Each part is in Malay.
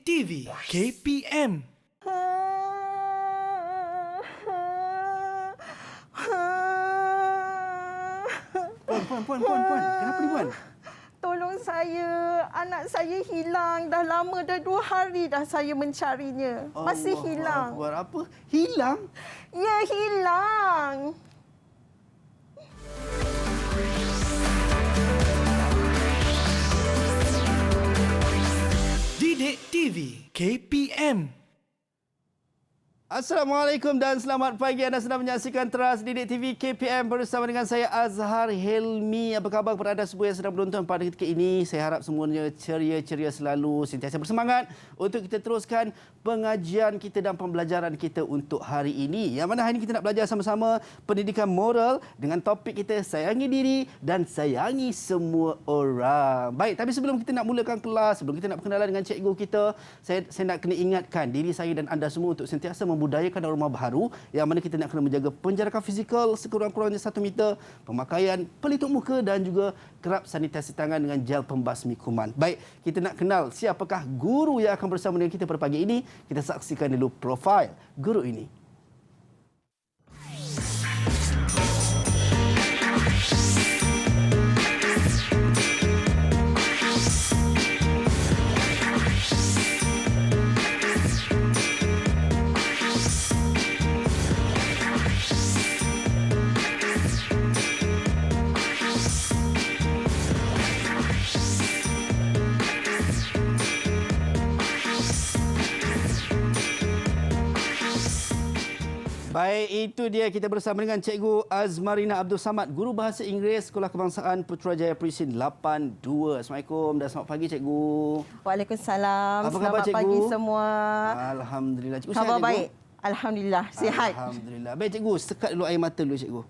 TV KPM. Puan. Kenapa ni, Puan? Tolong saya, anak saya hilang. Dah lama, dah 2 hari dah saya mencarinya. Masih hilang. Akbar. Apa? Hilang? Ya, hilang. Didik TV KPM. Assalamualaikum dan selamat pagi. Anda sedang menyaksikan Teras Didik TV KPM bersama dengan saya Azhar Helmi. Apa khabar kepada anda semua yang sedang menonton pada ketika ini? Saya harap semuanya ceria selalu, sentiasa bersemangat untuk kita teruskan pengajian kita dan pembelajaran kita untuk hari ini. Yang mana hari ini kita nak belajar sama-sama pendidikan moral dengan topik kita sayangi diri dan sayangi semua orang. Baik, tapi sebelum kita nak mulakan kelas, sebelum kita nak berkenalan dengan cikgu kita, saya nak kena ingatkan diri saya dan anda semua untuk sentiasa membudayakan norma baharu yang mana kita nak kena menjaga penjarakan fizikal sekurang-kurangnya 1 meter, pemakaian pelitup muka dan juga kerap sanitasi tangan dengan gel pembasmi kuman. Baik, kita nak kenal siapakah guru yang akan bersama dengan kita pada pagi ini. Kita saksikan dulu profil guru ini. Baik, itu dia kita bersama dengan Cikgu Azmarina Abdul Samad, Guru Bahasa Inggeris Sekolah Kebangsaan Putrajaya Prisin 82. Assalamualaikum dan selamat pagi Cikgu. Waalaikumsalam. Apa khabar, selamat Cikgu? pagi semua. Alhamdulillah. Cikgu Khabar sihat, baik. Alhamdulillah, sihat. Alhamdulillah. Baik Cikgu, sekat dulu air mata dulu Cikgu.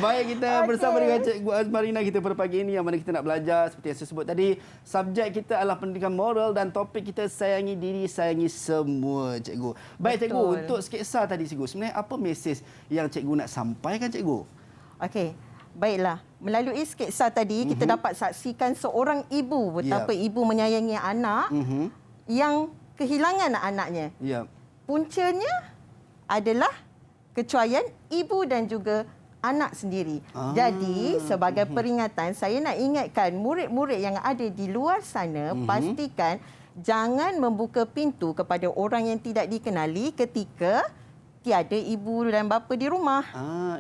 Baik, kita bersama dengan Cikgu Azmarina kita pada pagi ini yang mana kita nak belajar seperti yang saya sebut tadi. Subjek kita adalah pendidikan moral dan topik kita sayangi diri, sayangi semua Cikgu. Baik Betul. Cikgu, untuk sketsa tadi Cikgu, sebenarnya apa mesej yang Cikgu nak sampaikan Cikgu? Okey. Baiklah, melalui sketsa tadi kita dapat saksikan seorang ibu betapa ibu menyayangi anak yang kehilangan anaknya. Ya. Puncanya adalah kecuaian ibu dan juga anak sendiri. Jadi, sebagai peringatan, saya nak ingatkan murid-murid yang ada di luar sana, pastikan jangan membuka pintu kepada orang yang tidak dikenali ketika tiada ibu dan bapa di rumah.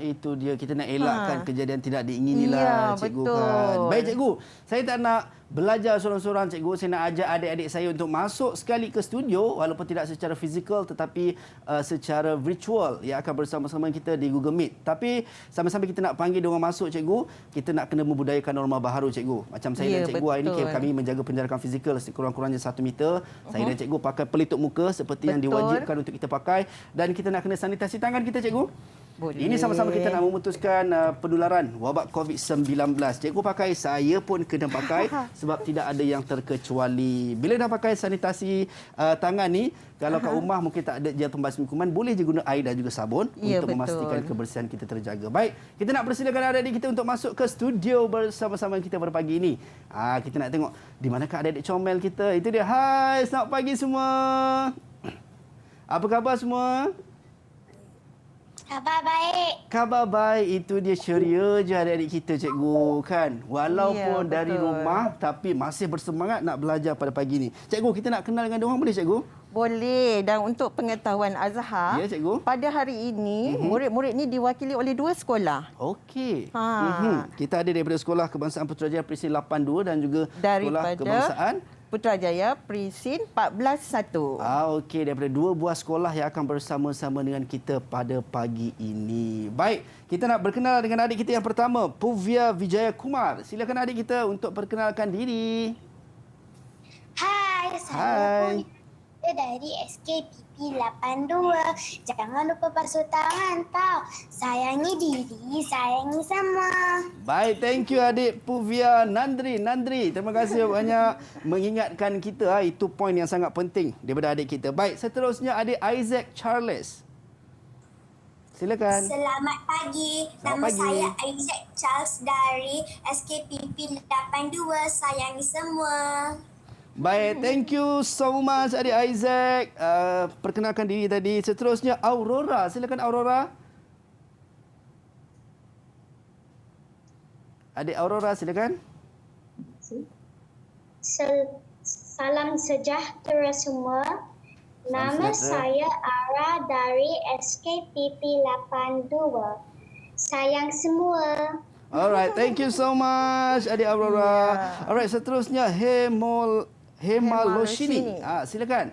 Itu dia, kita nak elakkan kejadian tidak diingini Ya, lah Cikgu betul. kan. Baik Cikgu, saya tak nak belajar seorang-seorang Cikgu. Saya nak ajak adik-adik saya untuk masuk sekali ke studio walaupun tidak secara fizikal tetapi secara virtual yang akan bersama-sama kita di Google Meet. Tapi sambil-sambil kita nak panggil diorang masuk Cikgu, kita nak kena membudayakan norma baharu Cikgu. Macam saya dan Cikgu hari ini kami menjaga penjarakan fizikal sekurang-kurangnya 1 meter. Saya dan Cikgu pakai pelitup muka seperti yang diwajibkan untuk kita pakai dan kita nak kena sanitasi tangan kita Cikgu. Boleh. Ini sama-sama kita nak memutuskan penularan wabak COVID-19. Cikgu pakai, saya pun kena pakai sebab tidak ada yang terkecuali. Bila dah pakai sanitasi tangan ni, kalau kat rumah mungkin tak ada gel pembasmi kuman, boleh je guna air dan juga sabun untuk memastikan kebersihan kita terjaga. Baik, kita nak persilakan adik-adik kita untuk masuk ke studio bersama-sama kita pada pagi ini. Kita nak tengok di manakah adik-adik comel kita. Itu dia. Hai, selamat pagi semua. Apa khabar semua? Khabar baik. Khabar baik, itu dia, ceria je adik-adik kita Cikgu kan. Walaupun dari rumah tapi masih bersemangat nak belajar pada pagi ni. Cikgu, kita nak kenal dengan diorang boleh Cikgu? Boleh. Dan untuk pengetahuan Azhar, Ya, Cikgu. pada hari ini murid-murid ni diwakili oleh 2 sekolah. Okey. Kita ada daripada Sekolah Kebangsaan Putrajaya Prisin 82 dan juga Sekolah Daripada Kebangsaan Putrajaya Prisin 141. Okey, daripada 2 buah sekolah yang akan bersama-sama dengan kita pada pagi ini. Baik, kita nak berkenal dengan adik kita yang pertama, Puvia Vijaya Kumar. Silakan adik kita untuk perkenalkan diri. Hai, saya Putri dari SKPP 82. Jangan lupa basuh tangan tau. Sayangi diri, sayangi semua. Baik, thank you adik Puvia Nandri. Terima kasih banyak mengingatkan kita. Itu poin yang sangat penting daripada adik kita. Baik, seterusnya adik Isaac Charles. Silakan. Selamat pagi. Selamat Nama pagi. saya Isaac Charles dari SKPP 82. Sayangi semua. Baik, thank you so much adik Isaac. Perkenalkan diri tadi. Seterusnya Aurora. Silakan Aurora. Adik Aurora silakan. Salam sejahtera semua. Nama saya Ara dari SKPP 82. Sayang semua. Alright, thank you so much adik Aurora. Alright, seterusnya Hemaloshini. Silakan.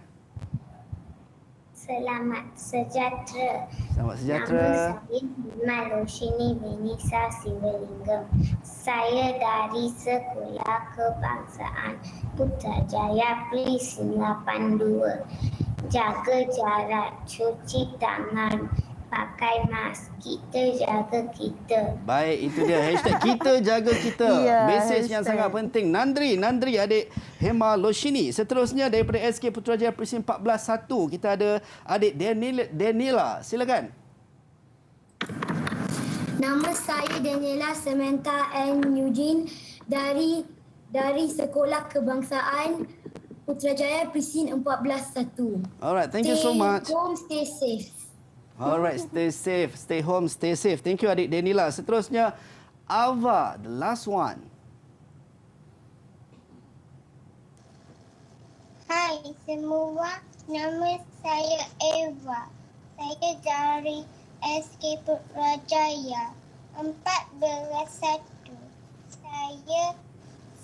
Selamat sejahtera. Selamat sejahtera. Nama saya Hemaloshini Venisa Sivalingam. Saya dari Sekolah Kebangsaan Putrajaya Prisin 82. Jaga jarak, cuci tangan, pakai mask. Kita jaga kita. Baik, itu dia. Hashtag kita jaga kita. Ya, Mesej yang hashtag. sangat penting. Nandri adik Hemaloshini. Seterusnya daripada SK Putrajaya Presin 14-1. Kita ada adik Daniela. Silakan. Nama saya Daniela Samantha N. Eugene dari Sekolah Kebangsaan Putrajaya Presin 14-1. Alright, thank you so much. Stay home, stay safe. Alright, stay safe. Stay home, stay safe. Thank you adik Daniela. Seterusnya Ava, the last one. Hai semua, nama saya Eva. Saya dari SK Putrajaya 14-1. Saya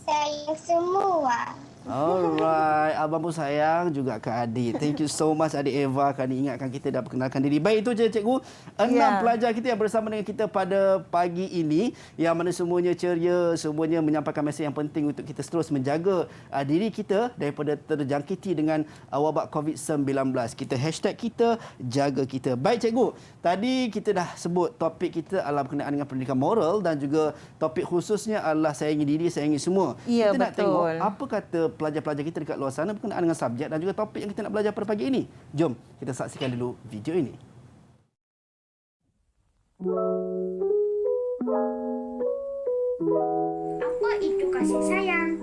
sayang semua. Alright, abang pun sayang juga ke adik. Thank you so much adik Eva kerana ingatkan kita dan perkenalkan diri. Baik, itu je cikgu. 6 pelajar kita yang bersama dengan kita pada pagi ini, yang mana semuanya ceria, semuanya menyampaikan mesej yang penting untuk kita terus menjaga diri kita daripada terjangkiti dengan wabak COVID-19. Kita hashtag kita jaga kita. Baik cikgu, tadi kita dah sebut topik kita adalah berkenaan dengan pendidikan moral dan juga topik khususnya adalah sayangi diri, sayangi semua. Ya, Kita nak betul. tengok apa kata pelajar-pelajar kita dekat luar sana berkenaan dengan subjek dan juga topik yang kita nak belajar pada pagi ini. Jom kita saksikan dulu video ini. Apa itu kasih sayang?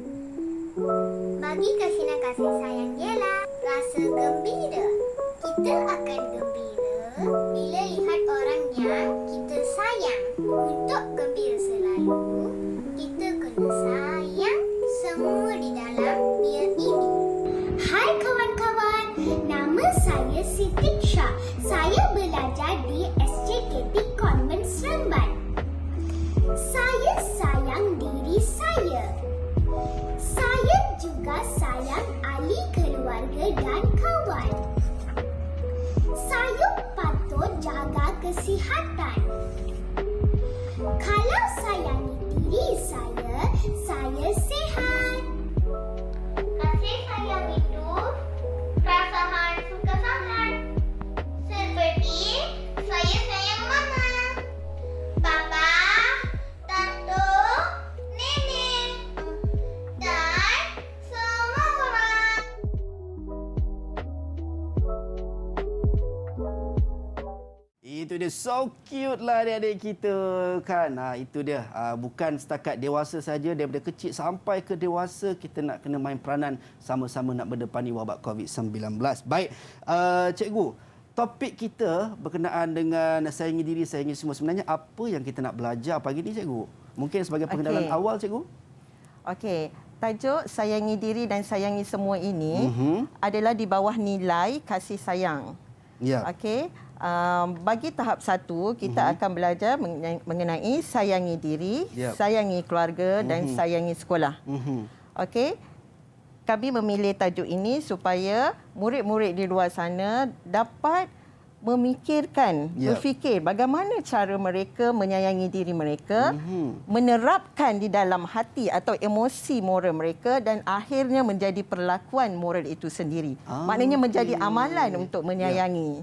Bagi Kasina kasih sayang ialah rasa gembira. Kita akan gembira bila lihat orang yang kita sayang. Untuk gembira selalu, kita kena sayang semua di dalam dunia ini. Hai kawan-kawan, nama saya Siti Shah. Saya belajar di SJKP Konvent Seremban. Saya sayang diri saya. Saya juga sayang ahli keluarga dan kawan. Saya patut jaga kesihatan. Kalau sayangi diri saya sihat. Kasih sayang itu perasaan suka sangat. Seperti saya sayang mama, papa, tante, nenek, dan semua orang. Itu dia, so cute lah adik-adik kita kan. Itu dia, bukan setakat dewasa saja, daripada kecil sampai ke dewasa kita nak kena main peranan sama-sama nak berdepani wabak COVID-19. Baik, cikgu, topik kita berkenaan dengan sayangi diri, sayangi semua. Sebenarnya apa yang kita nak belajar pagi ni cikgu? Mungkin sebagai pengenalan awal cikgu. Okey, tajuk sayangi diri dan sayangi semua ini adalah di bawah nilai kasih sayang. Ya. Okey, bagi tahap 1 kita akan belajar mengenai sayangi diri, sayangi keluarga dan sayangi sekolah. Okey, kami memilih tajuk ini supaya murid-murid di luar sana dapat memikirkan, berfikir bagaimana cara mereka menyayangi diri mereka, menerapkan di dalam hati atau emosi moral mereka dan akhirnya menjadi perlakuan moral itu sendiri. Maknanya menjadi amalan untuk menyayangi.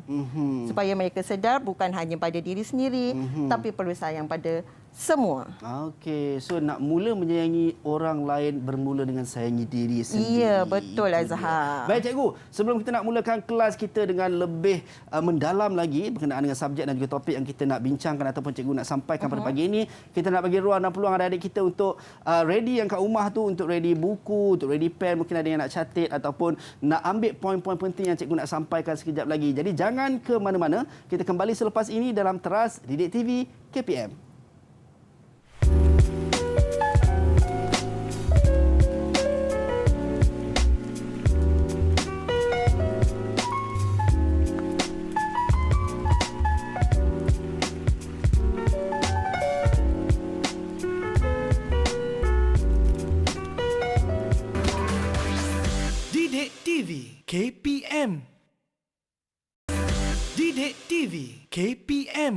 Supaya mereka sedar bukan hanya pada diri sendiri, tapi perlu sayang pada semua. Okey, so nak mula menyayangi orang lain bermula dengan sayangi diri sendiri. Ya, betul Itu Azhar. dia. Baik cikgu, sebelum kita nak mulakan kelas kita dengan lebih mendalam lagi berkenaan dengan subjek dan juga topik yang kita nak bincangkan ataupun cikgu nak sampaikan pada pagi ini, kita nak bagi ruang dan peluang adik-adik kita untuk ready yang kat rumah tu, untuk ready buku, untuk ready pen, mungkin ada yang nak catat ataupun nak ambil poin-poin penting yang cikgu nak sampaikan sekejap lagi. Jadi jangan ke mana-mana, kita kembali selepas ini dalam Teras Didik TV KPM. Didik TV KPM. Didik TV KPM.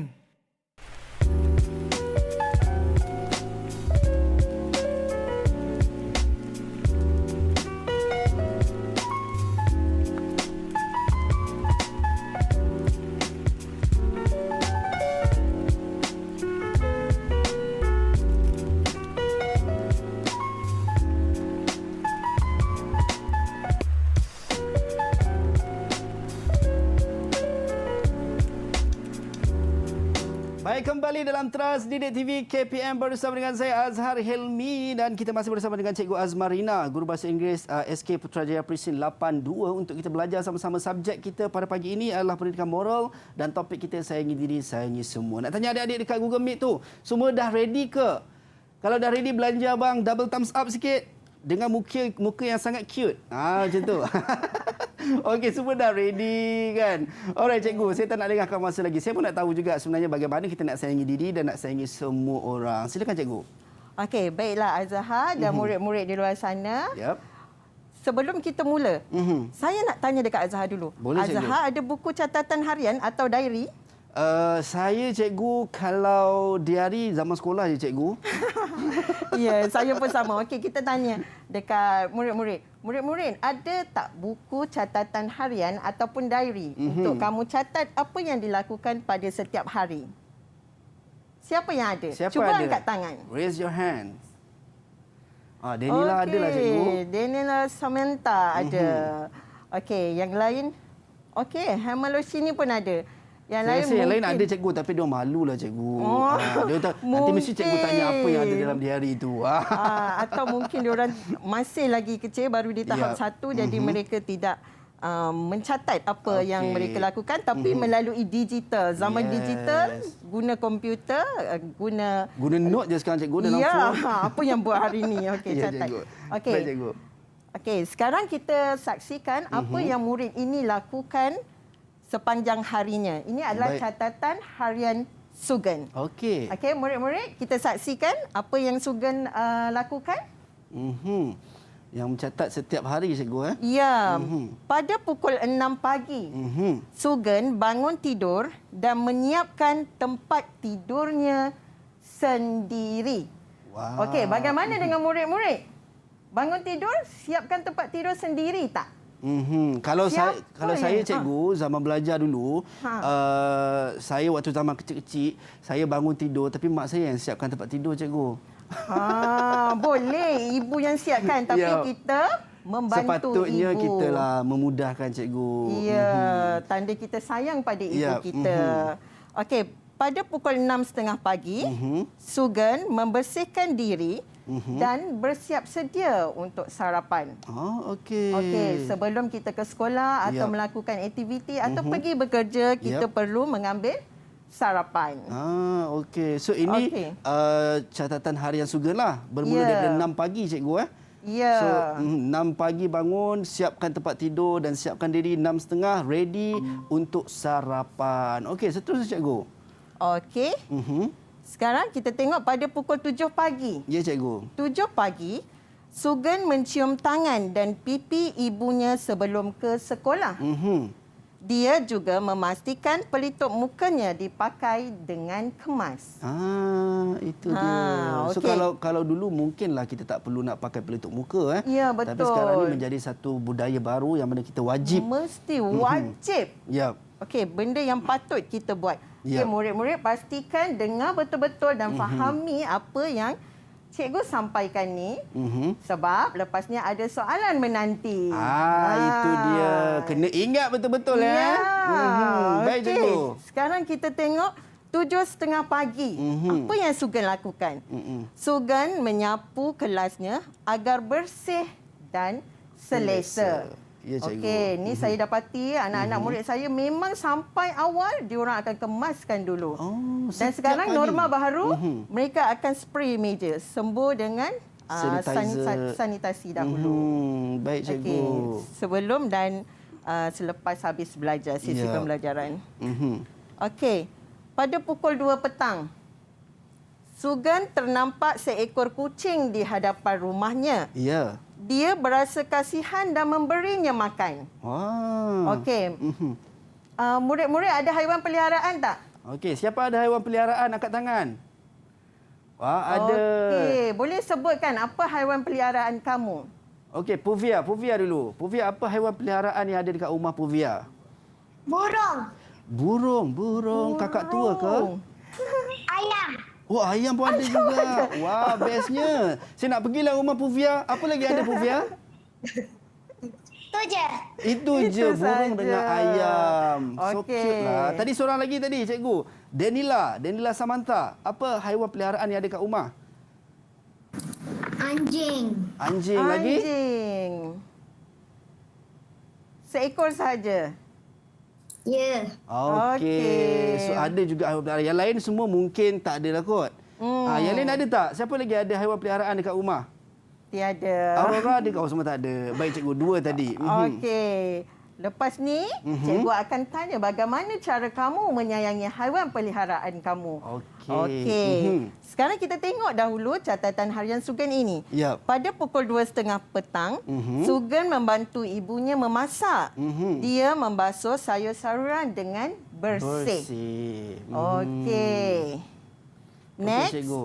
Baik, kembali dalam Teras Didik TV KPM bersama dengan saya Azhar Helmi dan kita masih bersama dengan Cikgu Azmarina, Guru Bahasa Inggeris SK Putrajaya Presin 82 untuk kita belajar sama-sama. Subjek kita pada pagi ini adalah pendidikan moral dan topik kita sayangi diri, sayangi semua. Nak tanya adik-adik dekat Google Meet tu, semua dah ready ke? Kalau dah ready, belanja abang double thumbs up sikit dengan muka yang sangat cute. Macam tu. Okey, semua dah ready kan? Alright cikgu, saya tak nak lengahkan masa lagi. Saya pun nak tahu juga sebenarnya bagaimana kita nak sayangi diri dan nak sayangi semua orang. Silakan cikgu. Okey, baiklah Azhar dan murid-murid di luar sana. Yep. Sebelum kita mula, saya nak tanya dekat Azhar dulu. Boleh, cikgu. Azhar ada buku catatan harian atau diary? Saya cikgu, kalau diari zaman sekolah je cikgu. Ya, saya pun sama. Okey, kita tanya dekat murid-murid. Murid-murid, ada tak buku catatan harian ataupun diary untuk kamu catat apa yang dilakukan pada setiap hari? Siapa yang ada? Siapa Cuba ada? angkat tangan. Raise your hands. Denila ada lah cikgu. Denila Samantha ada. Okey, yang lain? Okey, Hamaloshini pun ada. Yang Saya lain rasa yang lain mungkin ada cikgu tapi dia malu lah cikgu. Oh, Nanti mesti cikgu tanya apa yang ada mungkin. dalam diari itu. atau mungkin diorang masih lagi kecil, baru di tahap Ya. 1, jadi mereka tidak mencatat apa yang Okey. mereka lakukan, tapi melalui digital. Zaman Yes. digital, guna komputer, guna Guna note je sekarang cikgu dalam ya, phone. apa yang buat hari ini. Okey, Ya, catat. cikgu. Okey. Baik cikgu. Okey, sekarang kita saksikan apa yang murid ini lakukan sepanjang harinya. Ini adalah Baik. catatan harian Sugan. Okey. Okey, murid-murid, kita saksikan apa yang Sugan lakukan. Yang mencatat setiap hari cikgu Ya, pada pukul 6 pagi, Sugan bangun tidur dan menyiapkan tempat tidurnya sendiri. Wow. Okey, bagaimana dengan murid-murid? Bangun tidur, siapkan tempat tidur sendiri tak? Kalau Siapa saya yang- cikgu zaman belajar dulu, saya waktu zaman kecil-kecil saya bangun tidur tapi mak saya yang siapkan tempat tidur cikgu. Boleh ibu yang siapkan, tapi Ya. kita membantu Sepatutnya ibu. kita lah memudahkan cikgu. Ya, tanda kita sayang pada ibu Ya, kita. Okey, pada pukul 6.30 pagi, Sugan membersihkan diri dan bersiap sedia untuk sarapan. Okey. Okey, sebelum kita ke sekolah atau Ya. melakukan aktiviti atau pergi bekerja, kita Yap. perlu mengambil sarapan. Okey. So ini Okey. catatan harian Sugan lah. Bermula Ya. daripada 6 pagi cikgu Ya. So 6 pagi bangun, siapkan tempat tidur dan siapkan diri 6.30 ready untuk sarapan. Okey, seterusnya cikgu. Okey. Sekarang kita tengok pada pukul 7 pagi. Ya cikgu. 7 pagi, Sugan mencium tangan dan pipi ibunya sebelum ke sekolah. Dia juga memastikan pelitup mukanya dipakai dengan kemas. Itu dia. So okey. kalau dulu mungkinlah kita tak perlu nak pakai pelitup muka Ya, Tapi betul. sekarang ni menjadi satu budaya baru yang mana kita wajib. Mesti wajib. Yap. Okey, benda yang patut kita buat. Ya. Okay, murid-murid pastikan dengar betul-betul dan fahami apa yang cikgu sampaikan ni. Sebab lepasnya ada soalan menanti. Itu dia. Kena ingat betul-betul Ya. Baik, Okey. cikgu. Sekarang kita tengok 7.30 pagi. Apa yang Sugan lakukan? Sugan menyapu kelasnya agar bersih dan selesa. Ya, cikgu. Okey, ni saya dapati anak-anak murid saya memang sampai awal diorang akan kemaskan dulu. Dan setiap sekarang pagi. norma baharu, mereka akan spray meja sembuh dengan Sanitizer. sanitasi dahulu. Baik, cikgu. Okey, sebelum dan selepas habis belajar sesi Ya. pembelajaran. Okey, pada pukul 2 petang, Sugan ternampak seekor kucing di hadapan rumahnya. Ya. Dia berasa kasihan dan memberinya makan. Wah. Okey. Murid-murid ada haiwan peliharaan tak? Okey, siapa ada haiwan peliharaan angkat tangan? Wah, ada. Okey, boleh sebutkan apa haiwan peliharaan kamu? Okey, Puvia dulu. Puvia, apa haiwan peliharaan yang ada dekat rumah Puvia? Burung. Burung. Kakak tua ke? Ayam. Oh, ayam pun ada juga. Wah, bestnya. Saya nak pergilah rumah Puvia. Apa lagi ada Puvia? Tu je. Itu je, burung saja. dengan ayam. So Okey. cute lah. Tadi seorang lagi tadi, cikgu. Danila Samantha. Apa haiwan peliharaan yang ada kat rumah? Anjing. Anjing lagi? Anjing. Seekor saja. Ya. Okey. Okey. So ada juga haiwan peliharaan. Yang lain semua mungkin tak ada lah kot. Yang lain ada tak? Siapa lagi ada haiwan peliharaan dekat rumah? Tiada. Aurora ada ke? Oh, semua tak ada. Baik, cikgu. 2 tadi. Okey. Lepas ni, cikgu akan tanya bagaimana cara kamu menyayangi haiwan peliharaan kamu. Okey. Okey. Sekarang kita tengok dahulu catatan harian Sugan ini. Yap. Pada pukul 2.30 petang, Sugan membantu ibunya memasak. Dia membasuh sayur-sayuran dengan bersih. Okey. Next. Okey, cikgu.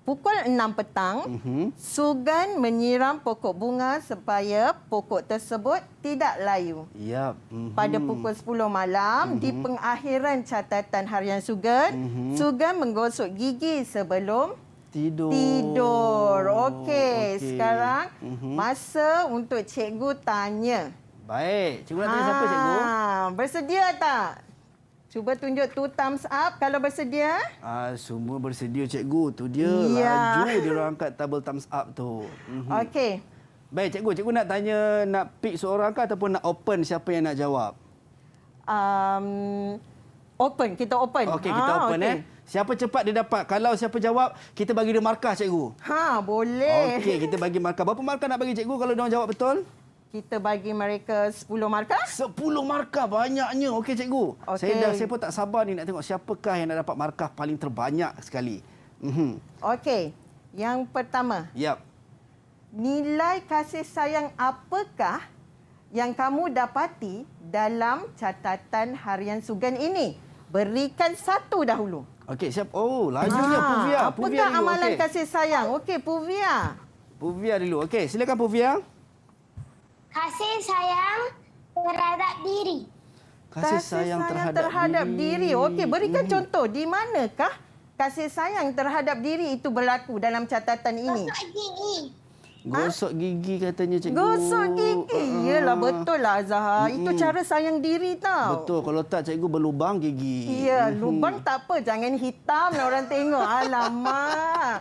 Pukul 6 petang, Sugan menyiram pokok bunga supaya pokok tersebut tidak layu. Yap. Pada pukul 10 malam, di pengakhiran catatan harian Sugan, Sugan menggosok gigi sebelum tidur. Okey, sekarang masa untuk cikgu tanya. Baik. Cikgu nak tanya siapa, cikgu? Bersedia tak? Cuba tunjuk 2 thumbs up kalau bersedia. Semua bersedia, cikgu. Tu dia. Ya. Laju dia orang angkat tabel thumbs up tu. Okey. Baik, cikgu. Cikgu nak tanya, nak pick seorang ke ataupun nak open siapa yang nak jawab? Open, kita open. Okey, kita open okey. Siapa cepat dia dapat. Kalau siapa jawab, kita bagi dia markah, cikgu. Boleh. Okey, kita bagi markah. Berapa markah nak bagi cikgu kalau dia orang jawab betul? Kita bagi mereka 10 markah. 10 markah, banyaknya. Okey, cikgu. Okey. Saya pun tak sabar ni nak tengok siapakah yang nak dapat markah paling terbanyak sekali. Okey. Yang pertama, Yap. nilai kasih sayang apakah yang kamu dapati dalam catatan harian Sugan ini? Berikan 1 dahulu. Okey, siap. Oh, lajunya Puvia. Apakah Puvia dulu. amalan Okey. kasih sayang? Okey, Puvia. Puvia dulu. Okey, silakan Puvia. Kasih sayang terhadap diri. Kasih sayang terhadap diri. Okey, berikan contoh. Di manakah kasih sayang terhadap diri itu berlaku dalam catatan ini? Gosok gigi. Gosok gigi katanya, cikgu. Gosok gigi. Yalah, betul lah Azhar. Itu cara sayang diri tau. Betul. Kalau tak, cikgu berlubang gigi. Ya, lubang tak apa. Jangan hitam nak orang tengok. Alamak.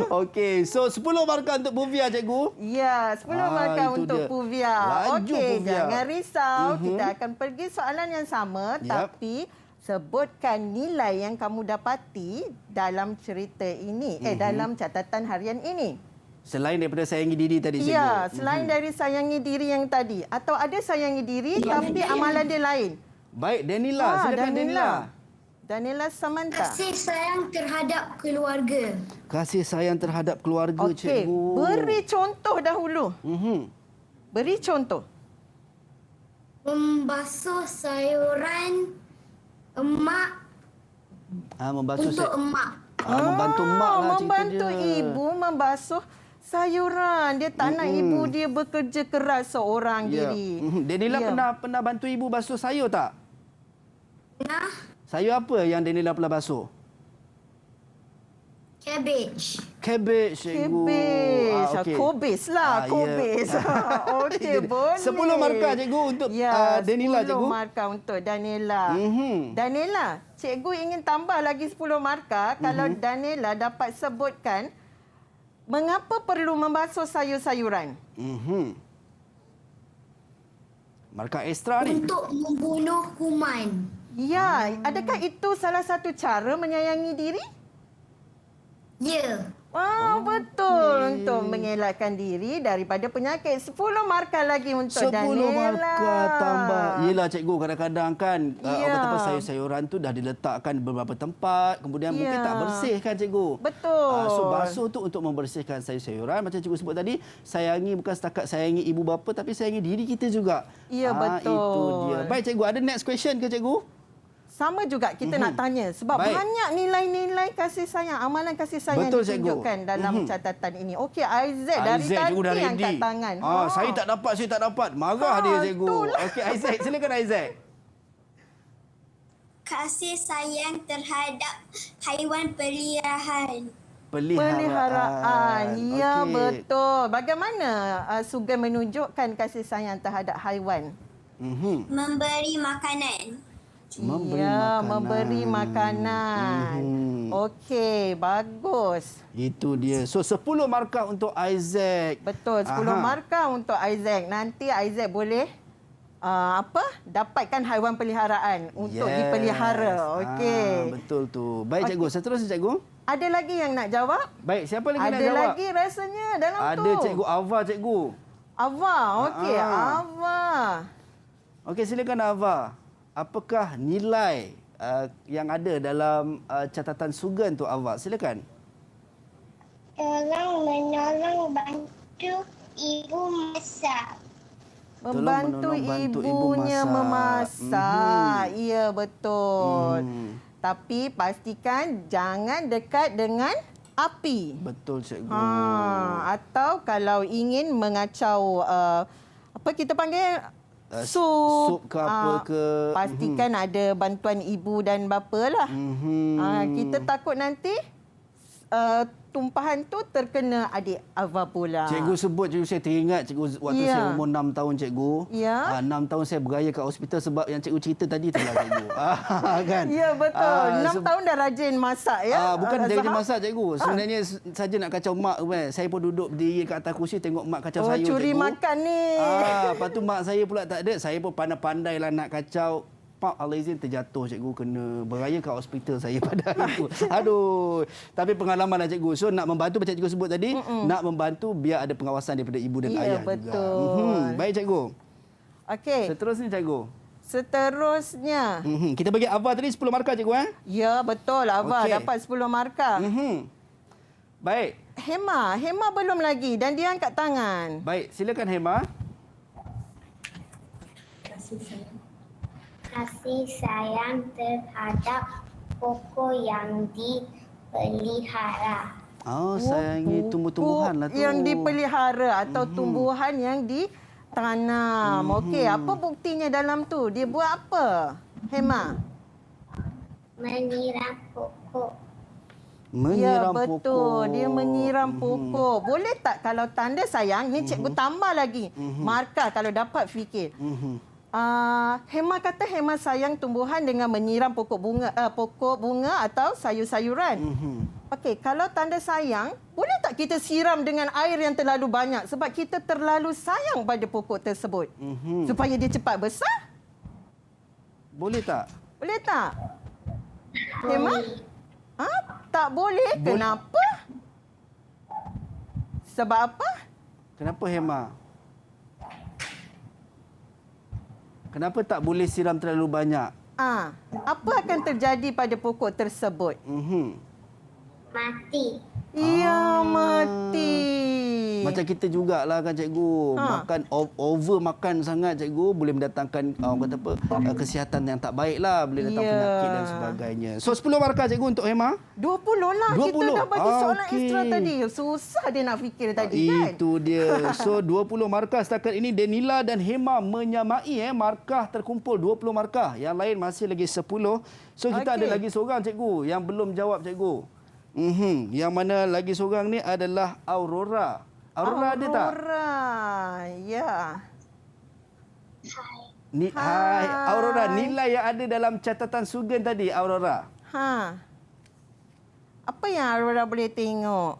Okey, so 10 markah untuk Puvia, cikgu. Ya, 10 markah itu untuk dia. Puvia. Laju Okey, Puvia. jangan risau. Kita akan pergi soalan yang sama. Yap. Tapi sebutkan nilai yang kamu dapati dalam cerita ini. Dalam catatan harian ini. Selain daripada sayangi diri tadi, cikgu. Ya, selain dari sayangi diri yang tadi. Atau ada sayangi diri tapi amalan dia lain. Baik, Danila. Silakan Danila. Danila Samantha. Kasih sayang terhadap keluarga. Kasih sayang terhadap keluarga, Okey, cikgu. beri contoh dahulu. Beri contoh. Membasuh sayuran emak Membasuh untuk emak. membantu mak lah cerita Membantu dia. ibu membasuh sayuran. Dia tak nak ibu dia bekerja keras seorang diri. Danila Ya. pernah bantu ibu basuh sayur tak? Nah, Sayur apa yang Daniela pernah basuh? Cabbage. Cabbage, cikgu. Cabbage. Okey. Kobis lah, Ya. kobis. Okey, boleh. 10 markah, cikgu, untuk Daniela, 10 cikgu. markah untuk Daniela. Mhm. Daniela, cikgu ingin tambah lagi 10 markah kalau Daniela dapat sebutkan mengapa perlu membasuh sayur-sayuran. Mhm. Markah ekstra ni. Untuk membunuh kuman. Ya, adakah itu salah satu cara menyayangi diri? Ya. Betul. Untuk mengelakkan diri daripada penyakit. 10 markah lagi untuk 10 Daniela. markah tambah. Yelah cikgu, kadang-kadang kan Ya. apa sayur-sayuran tu dah diletakkan di beberapa tempat, kemudian mungkin Ya. tak bersih kan cikgu. Betul. So basuh tu untuk membersihkan sayur-sayuran. Macam cikgu sebut tadi, sayangi bukan setakat sayangi ibu bapa tapi sayangi diri kita juga. Ya, betul. Itu dia. Baik cikgu, ada next question ke cikgu? Sama juga kita nak tanya sebab Baik. banyak nilai-nilai kasih sayang, amalan kasih sayang Betul, yang cikgu. ditunjukkan dalam catatan ini. Okey, Isaac dari Isaac, cikgu dah tadi ready. angkat tangan. Saya tak dapat. Marah dia cikgu. itulah. Okey Isaac, silakan Isaac. Kasih sayang terhadap haiwan peliharaan. Peliharaan. Ya, Okey. betul. Bagaimana Sugan menunjukkan kasih sayang terhadap haiwan? Mhm. Memberi makanan. Memberi makanan. Okey, bagus. Itu dia. So 10 markah untuk Isaac. Betul, 10 markah untuk Isaac. Nanti Isaac boleh dapatkan haiwan peliharaan untuk dipelihara. Okey. Betul tu. Baik cikgu, seterusnya cikgu. Ada lagi yang nak jawab? Baik, siapa lagi nak Ada jawab? lagi rasanya dalam tu. Ada cikgu Ava cikgu. Ava, okey. Ava. Okey, silakan Ava. Apakah nilai yang ada dalam catatan Sugan tu Ava? Silakan. Menolong bantu ibu masak. Membantu menolong ibunya ibu memasak. Ya, betul. Tapi pastikan jangan dekat dengan api. Betul cikgu. Atau kalau ingin mengacau apa kita panggil sup ke apa ke. pastikan ada bantuan ibu dan bapa lah. Kita takut nanti tumpahan tu terkena adik Ava pula. Cikgu sebut, cikgu saya teringat cikgu waktu saya umur 6 tahun cikgu. Ya. 6 tahun saya beraya kat hospital sebab yang cikgu cerita tadi itulah cikgu. Kan? Ya, betul. 6 tahun dah rajin masak ya. Bukan Zahab? jadi masak cikgu. Sebenarnya saja nak kacau mak kan. Saya pun duduk berdiri kat atas kursi tengok mak kacau sayur curi cikgu. makan ni. Lepas tu mak saya pula tak ada. Saya pun pandai-pandai lah nak kacau. Pak Allah izin terjatuh cikgu, kena beraya kat hospital saya pada hari itu. Aduh. Tapi pengalaman lah cikgu. So nak membantu macam cikgu sebut tadi, nak membantu biar ada pengawasan daripada ibu dan ayah betul. juga. Baik cikgu. Okey. Seterusnya cikgu. Seterusnya. Kita bagi Ava tadi 10 markah cikgu Ya, betul. Ava Okey. dapat 10 markah. Baik. Hema belum lagi dan dia angkat tangan. Baik, silakan Hema. Kasih sayang terhadap pokok yang dipelihara. Sayangi tumbuh-tumbuhan lah tu. Yang dipelihara atau tumbuhan yang ditanam. Okey, apa buktinya dalam tu? Dia buat apa? Hema. Menyiram pokok. Menyiram betul. pokok. Dia menyiram pokok. Boleh tak kalau tanda sayang, ni cikgu tambah lagi. Markah kalau dapat fikir. Hema kata Hema sayang tumbuhan dengan menyiram pokok bunga atau sayur-sayuran. Okey, kalau tanda sayang, boleh tak kita siram dengan air yang terlalu banyak sebab kita terlalu sayang pada pokok tersebut? Supaya dia cepat besar? Boleh tak? Boleh tak? Hema? Tak boleh. Kenapa? Sebab apa? Kenapa Hema? Kenapa tak boleh siram terlalu banyak? Apa akan terjadi pada pokok tersebut? Mati. Ya, mati. Macam kita jugalah kan cikgu. Makan over makan sangat cikgu boleh mendatangkan orang kata apa kesihatan yang tak baik lah, boleh datang penyakit dan sebagainya. So 10 markah cikgu untuk Hema. 20 lah. 20. Kita dah bagi soalan okey. ekstra tadi. Susah dia nak fikir tadi kan. Itu dia. So 20 markah setakat ini Denila dan Hema menyamai markah terkumpul 20 markah. Yang lain masih lagi 10. So kita ada lagi seorang cikgu yang belum jawab cikgu. Yang mana lagi seorang ni adalah Aurora. Aurora ada tak? Aurora. Ya. Hai Aurora, nilai yang ada dalam catatan Sugan tadi Aurora. Apa yang Aurora boleh tengok?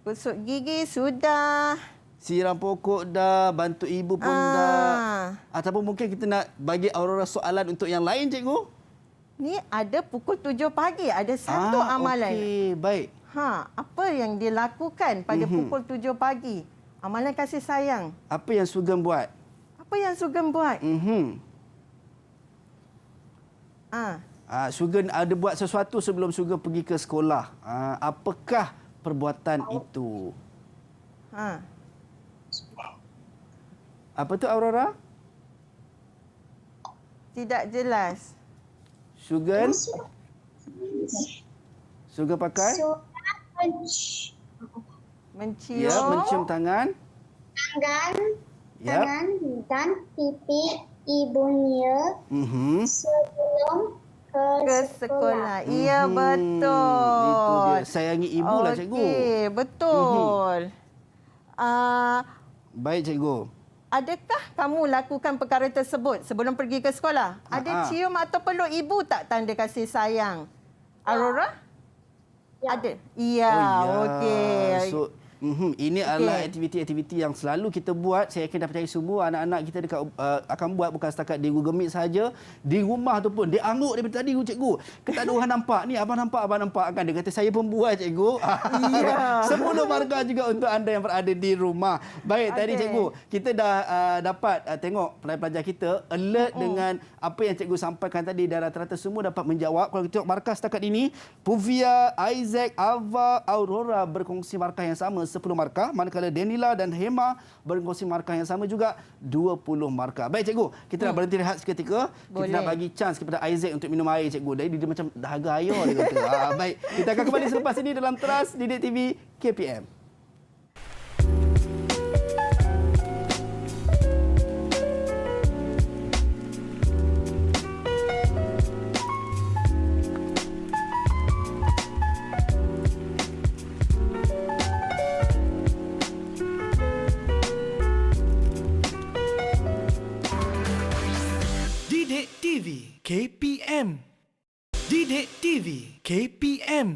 Gosok gigi sudah. Siram pokok dah, bantu ibu pun dah. Ataupun mungkin kita nak bagi Aurora soalan untuk yang lain cikgu? Ni ada pukul 7 pagi. Ada satu amalan. Okey, baik. Apa yang dia lakukan pada pukul 7 pagi? Amalan kasih sayang. Apa yang Sugan buat? Apa yang Sugeng buat? Sugan ada buat sesuatu sebelum Sugan pergi ke sekolah. Apakah perbuatan itu? Apa tu Aurora? Tidak jelas. Sugan? Sugan pakai? Mencium. Ya, mencium tangan. Ya. Tangan dan pipi ibunya sebelum Ke sekolah. Iya, betul. Itu dia. Sayangi ibu lah cikgu. Okey, betul. Baik cikgu. Adakah kamu lakukan perkara tersebut sebelum pergi ke sekolah? Ada cium atau peluk ibu tak tanda kasih sayang? Aurora? Ada. Iya, okey. So, ini adalah aktiviti-aktiviti yang selalu kita buat. Saya yakin dah percaya semua anak-anak kita dekat akan buat bukan setakat di Google Meet saja. Di rumah tu pun dia angguk daripada tadi cikgu. Kita ada orang nampak ni, abang nampak kan. Dia kata saya pun buat cikgu. Ya. 10 markah juga untuk anda yang berada di rumah. Baik, tadi cikgu kita dah dapat tengok pelajar-pelajar kita alert dengan apa yang cikgu sampaikan tadi dan rata-rata semua dapat menjawab. Kalau kita tengok markah setakat ini, Puvia, Isaac, Ava, Aurora berkongsi markah yang sama 10 markah, manakala Denila dan Hema berkongsi markah yang sama juga 20 markah. Baik cikgu, kita nak berhenti rehat seketika. Kita nak bagi chance kepada Isaac untuk minum air cikgu. Jadi dia macam dahaga air dia kata. Baik, kita akan kembali selepas ini dalam Teras Didik TV KPM. Didik TV KPM. Didik TV KPM.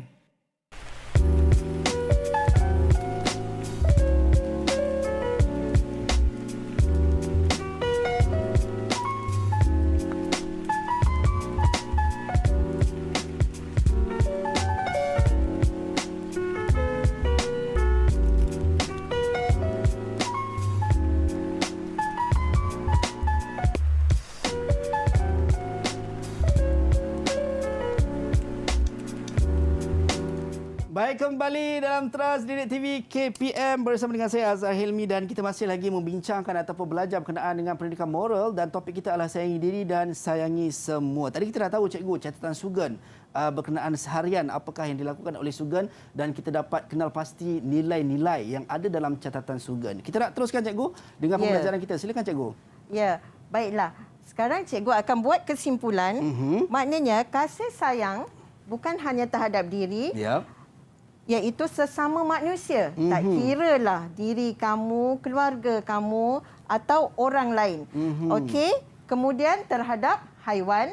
Baik, kembali dalam Teras Didik TV KPM bersama dengan saya Azhar Helmi dan kita masih lagi membincangkan ataupun belajar berkenaan dengan pendidikan moral dan topik kita adalah sayangi diri dan sayangi semua. Tadi kita dah tahu cikgu catatan Sugan berkenaan seharian apakah yang dilakukan oleh Sugan dan kita dapat kenal pasti nilai-nilai yang ada dalam catatan Sugan. Kita nak teruskan cikgu dengan pembelajaran kita. Silakan cikgu. Ya, baiklah. Sekarang cikgu akan buat kesimpulan. Maknanya kasih sayang bukan hanya terhadap diri. Iaitu sesama manusia. Tak kiralah diri kamu, keluarga kamu atau orang lain. Okey? Kemudian terhadap haiwan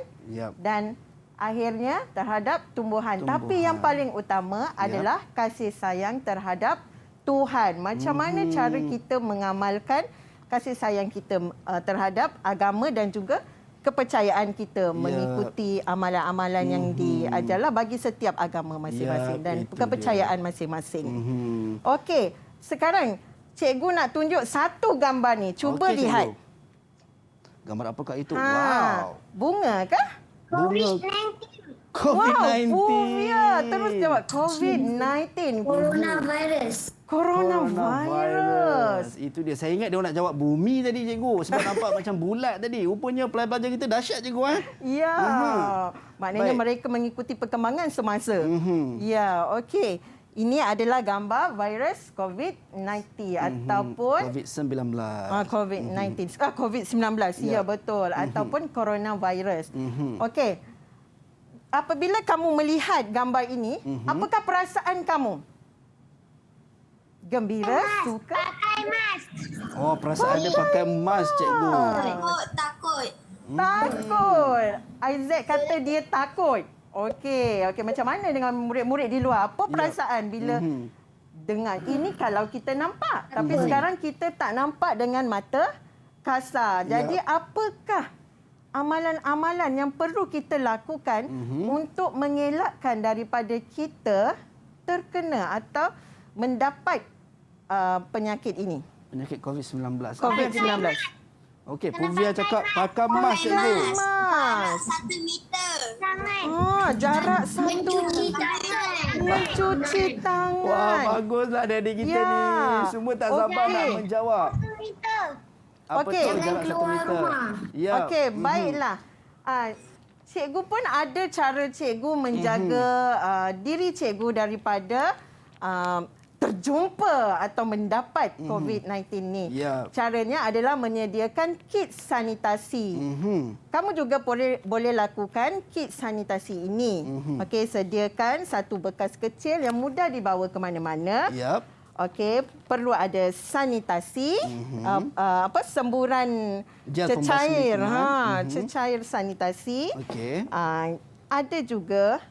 dan akhirnya terhadap tumbuhan. Tapi yang paling utama adalah kasih sayang terhadap Tuhan. Macam mana cara kita mengamalkan kasih sayang kita terhadap agama dan juga kepercayaan kita mengikuti amalan-amalan yang diajarlah bagi setiap agama masing-masing dan kepercayaan masing-masing. Okey, sekarang cikgu nak tunjuk satu gambar ni. Cuba lihat. Cikgu. Gambar apakah itu? Wow. Bunga kah? Bunga COVID-19. COVID-19. Wow, Puvia. Terus jawab. jawab COVID-19. Coronavirus. Coronavirus. Itu dia. Saya ingat dia nak jawab bumi tadi, cikgu. Sebab nampak macam bulat tadi. Rupanya pelajar kita dahsyat, cikgu. Ya. Maknanya Baik. mereka mengikuti perkembangan semasa. Ya, okey. Ini adalah gambar virus COVID-19 ataupun COVID-19. COVID-19. COVID-19. Ya, betul. Ataupun coronavirus. Okey. Apabila kamu melihat gambar ini, apakah perasaan kamu? Gembira, suka? Pakai mask. Oh, perasaan dia pakai mask, cikgu. Takut. Takut. Isaac kata dia takut. Okey, macam mana dengan murid-murid di luar? Apa perasaan bila dengar? Ini kalau kita nampak. Tapi sekarang kita tak nampak dengan mata kasar. Jadi apakah amalan-amalan yang perlu kita lakukan untuk mengelakkan daripada kita terkena atau mendapat penyakit ini? Penyakit COVID-19. COVID-19. Okey, Puvia cakap pakai mask, cikgu. Mas. 1 meter. Tangan. Jarak satu. Mencuci tangan. Mencuci Wah, tangan. baguslah adik-adik kita Ya. ni. Semua tak sabar Okey. nak menjawab. Meter. Apa Okey. tu Jangan jarak 1 keluar meter? rumah. Ya. Okey, baiklah. Cikgu pun ada cara cikgu menjaga diri cikgu daripada terjumpa atau mendapat COVID-19 ni. Ya. Caranya adalah menyediakan kit sanitasi. Kamu juga boleh lakukan kit sanitasi ini. Okey, sediakan satu bekas kecil yang mudah dibawa ke mana-mana. Yap. Okey, perlu ada sanitasi, semburan Gel cecair, pembasuh lingkungan. cecair sanitasi. Okey. Ada juga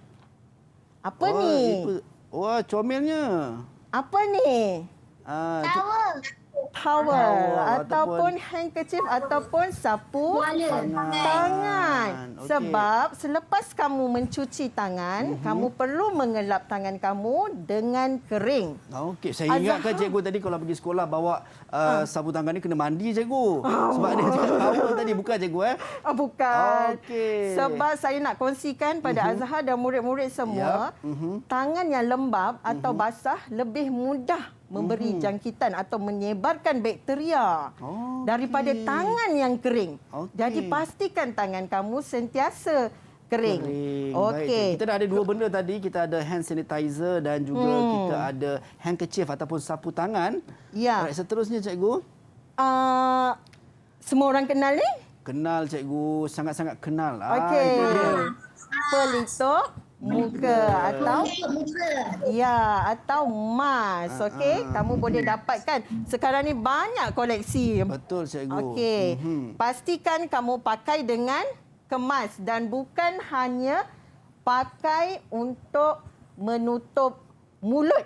apa ni? Wah, comelnya. Apa ni? Towel. Towel ataupun ataupun handkerchief ataupun sapu tangan. Okey. Sebab selepas kamu mencuci tangan, kamu perlu mengelap tangan kamu dengan kering. Okey, saya ingatkan cikgu tadi kalau pergi sekolah bawa sapu tangan ni kena mandi, cikgu. Sebab dia cakap towel tadi, bukan cikgu Bukan. Okey. Sebab saya nak kongsikan pada Azhar dan murid-murid semua, tangan yang lembab atau basah lebih mudah memberi jangkitan atau menyebarkan bakteria daripada tangan yang kering. Jadi pastikan tangan kamu sentiasa kering. Okey. Kita dah ada dua benda tadi. Kita ada hand sanitizer dan juga kita ada handkerchief ataupun sapu tangan. Ya. Alright, seterusnya, cikgu. Semua orang kenal ni? Kenal, cikgu. Sangat-sangat kenal. Okey. Itu dia. Pelitup muka atau atau mask. Okey, kamu boleh dapatkan. Sekarang ni banyak koleksi. Betul, cikgu. Okey. Pastikan kamu pakai dengan kemas dan bukan hanya pakai untuk menutup mulut.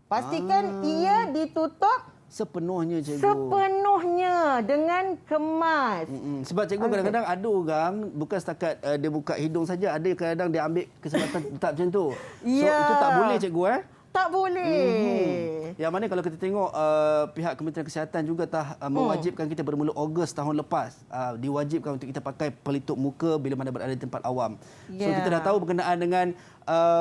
Pastikan ia ditutup Sepenuhnya, cikgu. sepenuhnya dengan kemas. Sebab cikgu kadang-kadang ada orang bukan setakat dia buka hidung saja, ada kadang-kadang dia ambil kesempatan letak macam tu. So Ya. itu tak boleh, cikgu Tak boleh. Yang mana kalau kita tengok pihak Kementerian Kesihatan juga mewajibkan kita bermula Ogos tahun lepas diwajibkan untuk kita pakai pelitup muka bila mana berada di tempat awam. So Ya. kita dah tahu berkenaan dengan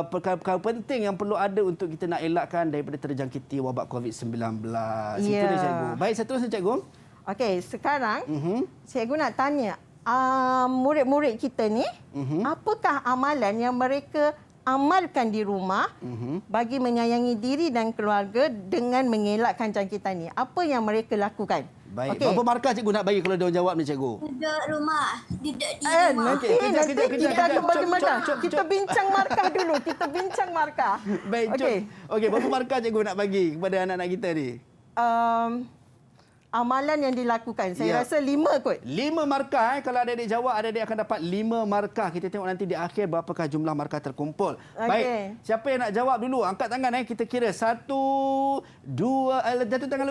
perkara-perkara penting yang perlu ada untuk kita nak elakkan daripada terjangkiti wabak COVID-19. Itu Ya. dia, cikgu. Baik, seterusnya, cikgu. Okey, sekarang cikgu nak tanya murid-murid kita ni, apakah amalan yang mereka amalkan di rumah bagi menyayangi diri dan keluarga dengan mengelakkan jangkitan ni? Apa yang mereka lakukan? Baik. Okey. Berapa markah cikgu nak bagi kalau dia orang jawab ni, cikgu? Duduk rumah. Duduk di rumah. Nanti Kejap, kita kejap. akan bagi Cop, markah. cop, Kita cop. bincang markah dulu. Kita bincang markah. Baik, Okey. Okey, berapa markah cikgu nak bagi kepada anak-anak kita ni? Amalan yang dilakukan. Saya Ya. rasa 5 kot. 5 markah. Kalau adik-adik jawab, adik-adik akan dapat 5 markah. Kita tengok nanti di akhir berapakah jumlah markah terkumpul. Okey. Baik, siapa yang nak jawab dulu? Angkat tangan. Kita kira 1, 2... jatuh tangan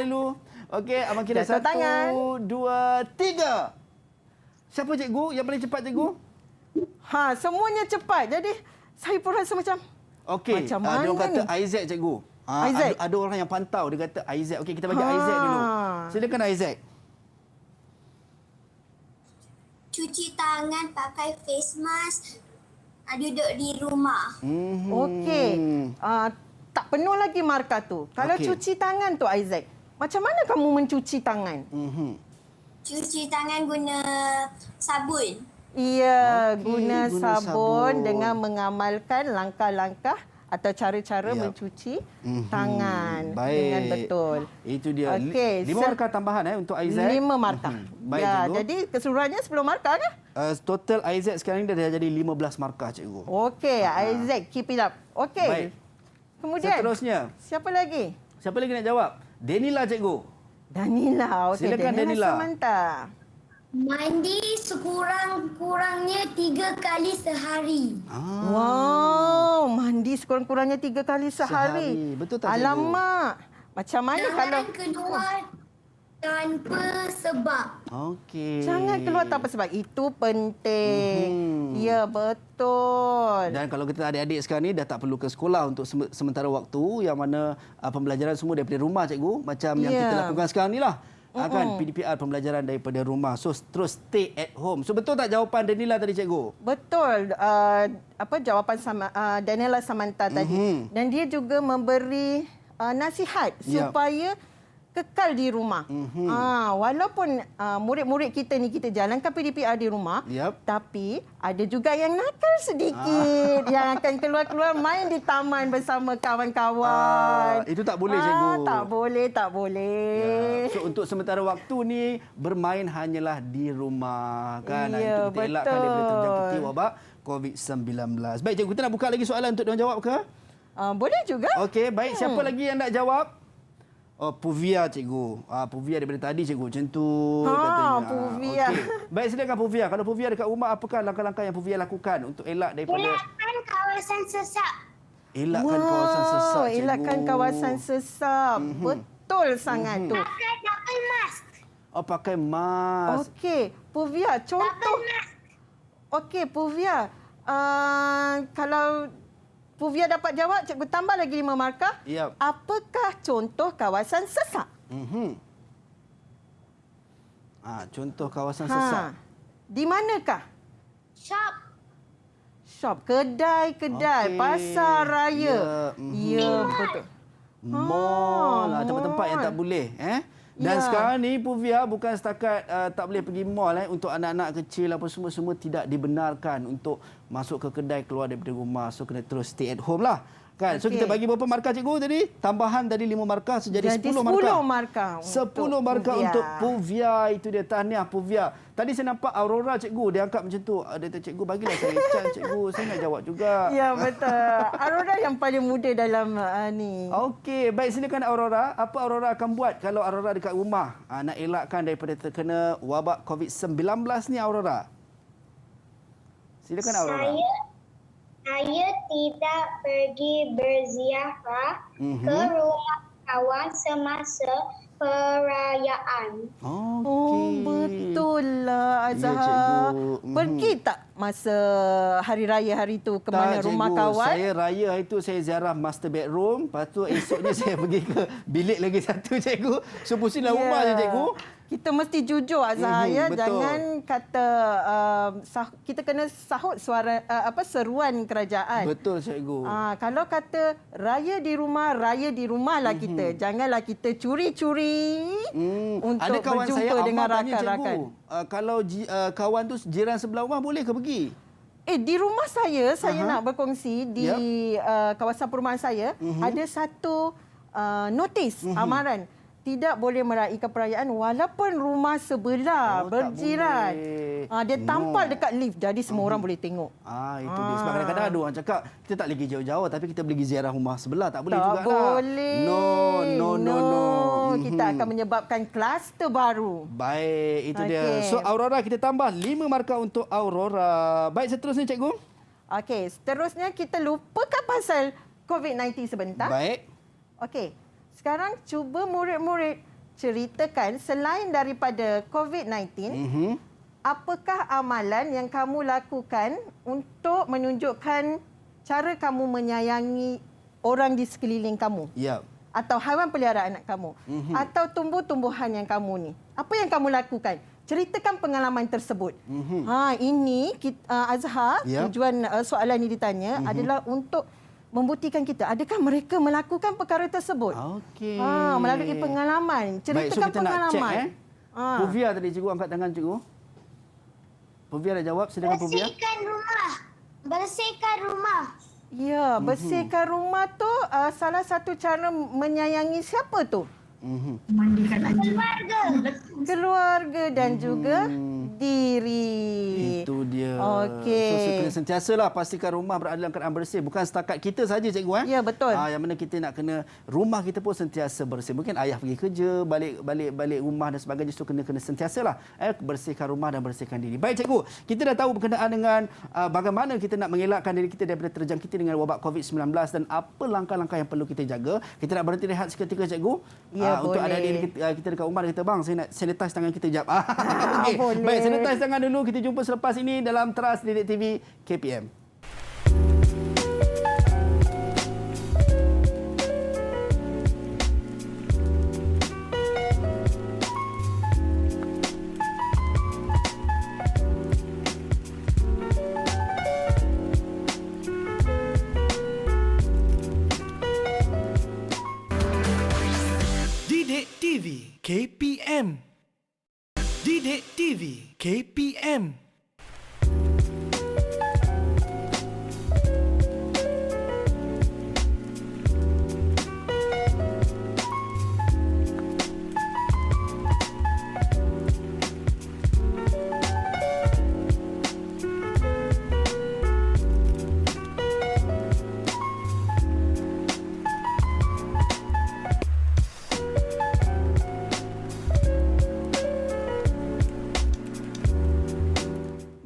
dulu. Okey, abang kira Jatuh 1, tangan. 2, 3. Siapa cikgu yang paling cepat, cikgu? Semuanya cepat. Jadi saya pun rasa macam Okey, Macam dia orang mana kata ni? Isaac, cikgu. Isaac? Ada orang yang pantau, dia kata Isaac. Okey, kita bagi Isaac dulu. Silakan, Isaac. Cuci tangan, pakai face mask. Duduk di rumah. Okey. Tak penuh lagi markah tu. Kalau Okey. cuci tangan tu Isaac, macam mana kamu mencuci tangan? Cuci tangan guna sabun. Ia Okey, guna guna sabun. sabun dengan mengamalkan langkah-langkah atau cara-cara Yap. mencuci tangan Baik. dengan betul. Itu dia. Okey, 5 markah tambahan untuk Aizat. 5 markah. Baik, Ya, cikgu. jadi keseluruhannya 10 markah kan? Total Aizat sekarang ni dah jadi 15 markah, cikgu. Okey, Isaac, keep it up. Okey. Baik. Kemudian, Seterusnya, siapa lagi? siapa lagi nak jawab? Danila, cikgu. Danila. Okey, Silakan, Danila. Samantha. Mandi sekurang-kurangnya 3 kali sehari. Wow, mandi sekurang-kurangnya 3 kali sehari. Sehari. Betul tak, cikgu? Alamak. Macam mana kalau Jangan keluar tanpa sebab. Okey. jangan keluar tanpa sebab itu penting. Ya, betul. Dan kalau kita adik-adik sekarang ni dah tak perlu ke sekolah untuk sementara waktu, yang mana pembelajaran semua daripada rumah, cikgu. Macam yang Ya. kita lakukan sekarang ni lah. Kan PDPR, pembelajaran daripada rumah. So terus stay at home. So betul tak jawapan Danila tadi, cikgu? Betul. Jawapan Danila Samantha tadi. Dan dia juga memberi nasihat Ya. supaya kekal di rumah. Walaupun murid-murid kita ni kita jalankan PDPR di rumah, Yap. tapi ada juga yang nakal sedikit yang akan keluar-keluar main di taman bersama kawan-kawan. Itu tak boleh, cikgu. Tak boleh, tak boleh. Ya. So untuk sementara waktu ni bermain hanyalah di rumah, kan. Ya, Untuk kita elakkan daripada betul. terjangkiti wabak COVID-19. Baik, cikgu, kita nak buka lagi soalan untuk diorang jawab ke? Boleh juga. Okey, baik. Siapa lagi yang nak jawab? Oh, Puvia, cikgu. Puvia daripada tadi, cikgu. Macam tu katanya. Puvia. Okey. Baik, silakan Puvia. Kalau Puvia dekat rumah, apakah langkah-langkah yang Puvia lakukan untuk elak daripada... Elakkan kawasan sesak. Elakkan kawasan sesak, cikgu. Elakkan kawasan sesak. Betul sangat tu. Pakai mask. Oh, pakai mask. Okey, Puvia, contoh. Pakai mask. Okey, Puvia. Kalau Puvia dapat jawab, cikgu tambah lagi 5 markah. Yap. Apakah contoh kawasan sesak? Contoh kawasan sesak. Di manakah? Shop. Shop, kedai-kedai, Okey. pasar raya. Ya, Ya, betul. Mall, tempat-tempat yang tak boleh. Dan Ya. sekarang ni Puvia bukan setakat tak boleh pergi mall. Untuk anak-anak kecil apa semua tidak dibenarkan untuk masuk ke kedai keluar daripada rumah. So kena terus stay at home lah. Kan? So Okey. kita bagi berapa markah, cikgu tadi? Tambahan tadi 5 markah, jadi 10 10 markah. markah 10 untuk markah Puvia. untuk Puvia. Itu dia, tahniah Puvia. Tadi saya nampak Aurora, cikgu. Dia angkat macam tu. Dia kata, cikgu bagilah saya chance, cikgu. Saya nak jawab juga. Ya, betul. Aurora yang paling muda dalam ni. Okey, baik, silakan Aurora. Apa Aurora akan buat kalau Aurora dekat rumah nak elakkan daripada terkena wabak COVID-19 ni, Aurora? Silakan Aurora. Saya tidak pergi berziarah ke rumah kawan semasa perayaan. Oh, betul lah Ya, Azhar. cikgu. Pergi tak masa hari raya hari tu ke mana Tak, rumah cikgu. kawan? Saya raya hari tu saya ziarah master bedroom. Lepas tu esoknya saya pergi ke bilik lagi satu, cikgu. So pusinglah rumah je, cikgu. Kita mesti jujur Azhar ya. betul. Jangan kata kita kena sahut suara seruan kerajaan. Betul, cikgu. Kalau kata raya di rumah lah kita. Janganlah kita curi-curi untuk Ada kawan berjumpa saya dengan Amar tanya, rakan-rakan. cikgu, kalau kawan tu jiran sebelah rumah boleh ke pergi? Di rumah saya nak berkongsi di kawasan perumahan saya ada satu notis amaran tidak boleh meraihkan perayaan walaupun rumah sebelah Oh, tak berjiran. boleh. Dia tampal dekat lift jadi semua orang boleh tengok. Itu dia. Sebab kadang-kadang ada orang cakap kita tak boleh pergi jauh-jauh tapi kita boleh pergi ziarah rumah sebelah. Tak boleh Tak juga boleh. No. Kita akan menyebabkan kluster baru. Baik, itu dia. Okey. So Aurora kita tambah 5 markah untuk Aurora. Baik, seterusnya, cikgu. Okey, seterusnya kita lupakan pasal COVID-19 sebentar. Baik. Okey. Sekarang cuba murid-murid ceritakan selain daripada COVID-19, apakah amalan yang kamu lakukan untuk menunjukkan cara kamu menyayangi orang di sekeliling kamu? Ya. Atau haiwan peliharaan anak kamu? Atau tumbuh-tumbuhan yang kamu ni? Apa yang kamu lakukan? ceritakan pengalaman tersebut. Ini Azhar, Ya. tujuan soalan ini ditanya adalah untuk membuktikan kita adakah mereka melakukan perkara tersebut. Okey. Melalui pengalaman, Baik, so ceritakan kita nak pengalaman. check Puvia tadi cikgu angkat tangan cikgu. Puvia dah jawab, silakan Puvia. Bersihkan rumah. Bersihkan rumah. Ya, bersihkan rumah tu salah satu cara menyayangi siapa tu? Keluarga dan juga diri. Itu dia. Okey. So, kena sentiasalah pastikan rumah berada dalam keadaan bersih. Bukan setakat kita saja cikgu. Ya, betul. Yang mana kita nak kena rumah kita pun sentiasa bersih. Mungkin ayah pergi kerja, balik rumah dan sebagainya. So, kena sentiasalah bersihkan rumah dan bersihkan diri. Baik cikgu, kita dah tahu berkenaan dengan bagaimana kita nak mengelakkan diri kita daripada terjangkiti dengan wabak COVID-19 dan apa langkah-langkah yang perlu kita jaga. Kita nak berhenti rehat seketika cikgu. Ya, Untuk boleh. adik-adik kita dekat rumah, dia kata, bang, saya nak sanitize tangan kita jap. Okey. Boleh. Baik, sanitize tangan dulu. Kita jumpa selepas ini dalam Teras Didik TV KPM. Didik TV KPM. Didik TV KPM.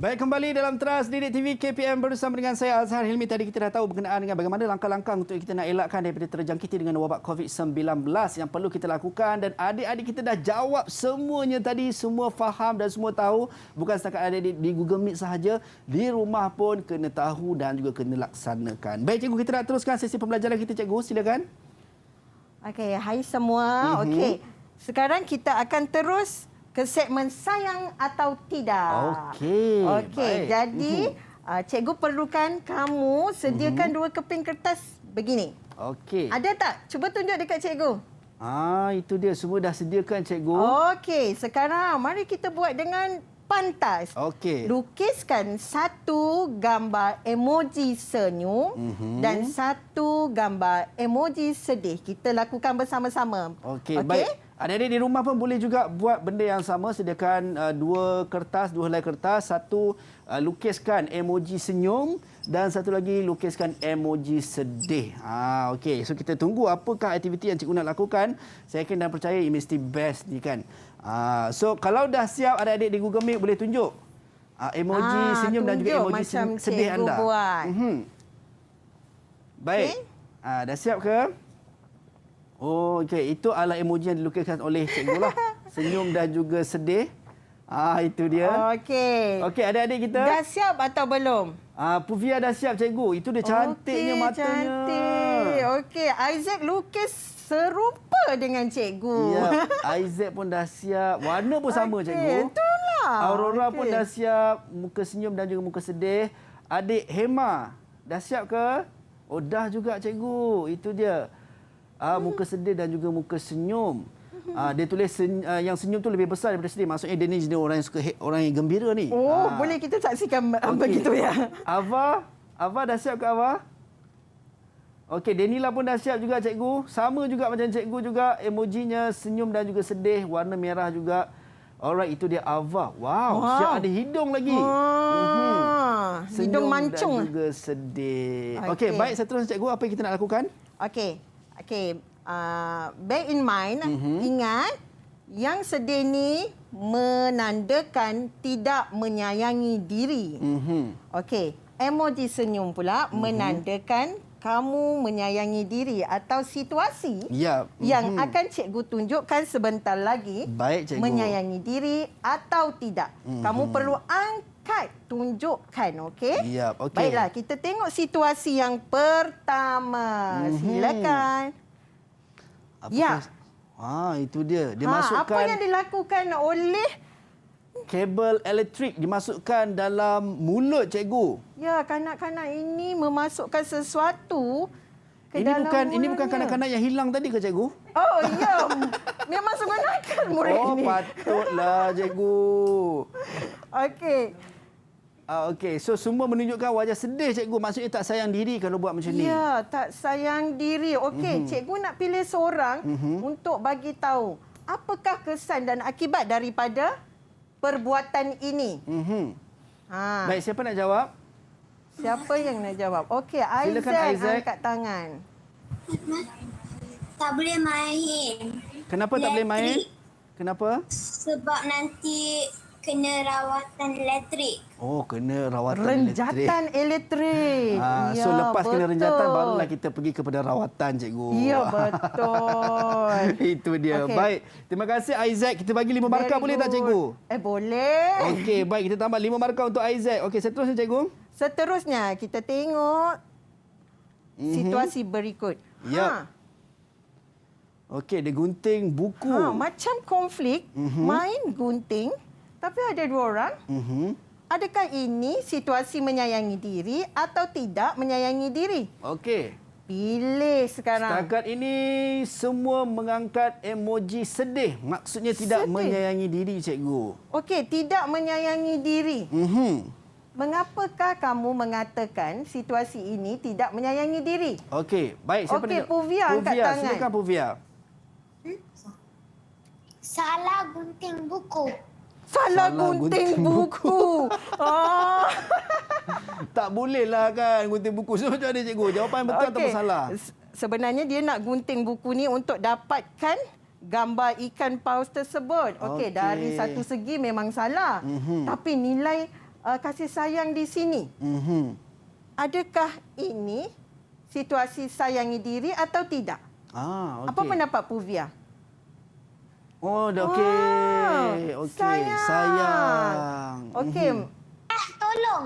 Baik, kembali dalam Teras Didik TV KPM bersama dengan saya Azhar Hilmi. Tadi kita dah tahu berkenaan dengan bagaimana langkah-langkah untuk kita nak elakkan daripada terjangkiti dengan wabak COVID-19 yang perlu kita lakukan, dan adik-adik kita dah jawab semuanya tadi, semua faham dan semua tahu. Bukan setakat adik-adik di Google Meet sahaja, di rumah pun kena tahu dan juga kena laksanakan. Baik cikgu, kita nak teruskan sesi pembelajaran kita cikgu, silakan. Okey, hai semua. Okey. Sekarang kita akan terus ke segmen sayang atau tidak. Okey. Okey, baik. jadi cikgu perlukan kamu sediakan 2 keping kertas begini. Okey. Ada tak? Cuba tunjuk dekat cikgu. Itu dia, semua dah sediakan cikgu. Okey, sekarang mari kita buat dengan pantas. Okey. Lukiskan 1 gambar emoji senyum dan 1 gambar emoji sedih. Kita lakukan bersama-sama. Okey, baik. Adik-adik di rumah pun boleh juga buat benda yang sama. Sediakan 2 helai kertas. 1 lukiskan emoji senyum dan 1 lagi lukiskan emoji sedih. Okey, so kita tunggu apakah aktiviti yang cikgu nak lakukan. Saya yakin dan percaya ini mesti best ni kan. So kalau dah siap adik-adik di Google Meet boleh tunjuk emoji senyum dan juga emoji sedih anda. Buat. Baik. Okey. Dah siap ke? Oh, okey. Itu adalah emoji yang dilukiskan oleh cikgu lah. Senyum dan juga sedih. Itu dia. Okey. Okey, adik-adik kita. Dah siap atau belum? Puvia dah siap, cikgu. Itu dia cantiknya matanya. Cantik. Okey, Isaac lukis serupa dengan cikgu. Ya, Isaac pun dah siap. Warna pun sama, cikgu. Itulah. Aurora pun dah siap. Muka senyum dan juga muka sedih. Adik Hema, dah siap ke? Oh, dah juga, cikgu. Itu dia. Muka sedih dan juga muka senyum. Dia tulis yang senyum tu lebih besar daripada sedih. Maksudnya dia ni jenis orang yang suka orang yang gembira ni. Oh, boleh kita saksikan begitu ya. Ava dah siap ke Ava? Okey, Denila pun dah siap juga cikgu. Sama juga macam cikgu juga. Emojinya senyum dan juga sedih. Warna merah juga. Alright, itu dia Ava. Wow. Siap ada hidung lagi. Hidung Senyum mancung. dan juga sedih. Okey, baik. Seterusnya cikgu, apa yang kita nak lakukan? Okey. Bear in mind, ingat yang sedih ni menandakan tidak menyayangi diri. Okey, emoji senyum pula menandakan kamu menyayangi diri atau situasi yang akan cikgu tunjukkan sebentar lagi. Baik, cikgu. Menyayangi diri atau tidak. Kamu perlu angkat, tunjukkan, okey? Okey. Baiklah, kita tengok situasi yang pertama. Silakan. Itu dia. Dia masukkan. Apa yang dilakukan oleh kabel elektrik dimasukkan dalam mulut cikgu. Ya, kanak-kanak ini memasukkan sesuatu ke Ini dalam bukan mulutnya. kanak-kanak yang hilang tadi ke cikgu? Oh, ya. Memang sebenarnya murid Oh, ini. patutlah cikgu. Okey. Okey, so semua menunjukkan wajah sedih cikgu. Maksudnya tak sayang diri kalau buat macam ni. Ya, tak sayang diri. Okey, cikgu nak pilih seorang untuk bagi tahu apakah kesan dan akibat daripada perbuatan ini. Ha. Baik, siapa nak jawab? Siapa yang nak jawab? Okey, Silakan, Isaac Isaac. angkat tangan. Tak boleh main. Kenapa tak boleh main? Elektrik. Kenapa? Sebab nanti kena rawatan elektrik. Oh, kena rawatan elektrik. Renjatan elektrik. So Ya, lepas kena betul. renjatan barulah kita pergi kepada rawatan cikgu. Ya, betul. Itu dia. Okey. Baik. Terima kasih Isaac. Kita bagi 5 markah Very boleh tak good. cikgu? Boleh. Okey, baik kita tambah 5 markah untuk Isaac. Okey, seterusnya cikgu. Seterusnya kita tengok situasi berikut. Ya. Okey, dia gunting buku. Macam konflik, main gunting, tapi ada dua orang. Adakah ini situasi menyayangi diri atau tidak menyayangi diri? Okey. Pilih sekarang. Setakat ini semua mengangkat emoji sedih. Maksudnya tidak Sedih? menyayangi diri cikgu. Okey, tidak menyayangi diri. Mengapakah kamu mengatakan situasi ini tidak menyayangi diri? Okey, baik. Siapa Okey, nak- Puvia angkat tangan. Silakan Puvia. Salah gunting buku. Salah Salah gunting gunting buku. Oh. Tak bolehlah kan gunting buku. So macam mana cikgu? Jawapan betul atau salah? Sebenarnya dia nak gunting buku ni untuk dapatkan gambar ikan paus tersebut. Okey, Okey. dari satu segi memang salah. Tapi nilai kasih sayang di sini. Adakah ini situasi sayangi diri atau tidak? Okey. Apa pendapat Puvia? Oh, dah okey. Okey, sayang. Okey. Tolong.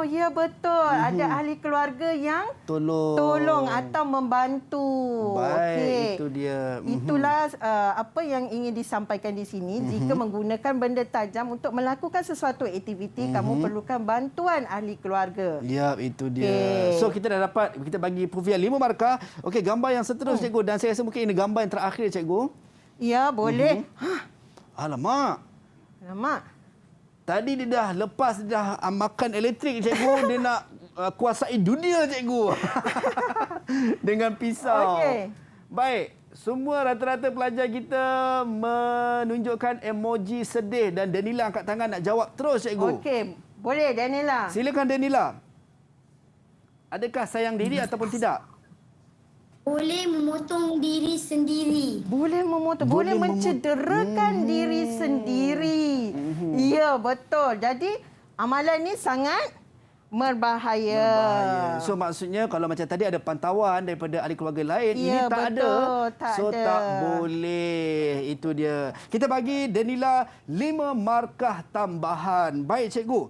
Ya betul. Ada ahli keluarga yang tolong atau membantu. Baik, Okey. itu dia. Itulah apa yang ingin disampaikan di sini. Jika menggunakan benda tajam untuk melakukan sesuatu aktiviti, kamu perlukan bantuan ahli keluarga. Ya, itu dia. Okey. So kita dah dapat, kita bagi Puvia 5 markah. Okey, gambar yang seterusnya cikgu, dan saya rasa mungkin ini gambar yang terakhir cikgu. Ya, boleh. Alamak. Alamak. Tadi dia dah lepas dia dah makan elektrik cikgu, dia nak kuasai dunia cikgu. Dengan pisau. Okey. Baik, semua rata-rata pelajar kita menunjukkan emoji sedih dan Danila angkat tangan nak jawab terus cikgu. Okey, boleh Daniela. Silakan Danila. Adakah sayang diri ataupun tidak? Boleh memotong diri sendiri. Boleh memotong, boleh mencederakan diri sendiri. Ya, betul. Jadi amalan ni sangat berbahaya. So maksudnya kalau macam tadi ada pantauan daripada ahli keluarga lain, ini Ya, tak betul. ada. Tak So ada. tak boleh. Itu dia. Kita bagi Danila 5 markah tambahan. Baik cikgu.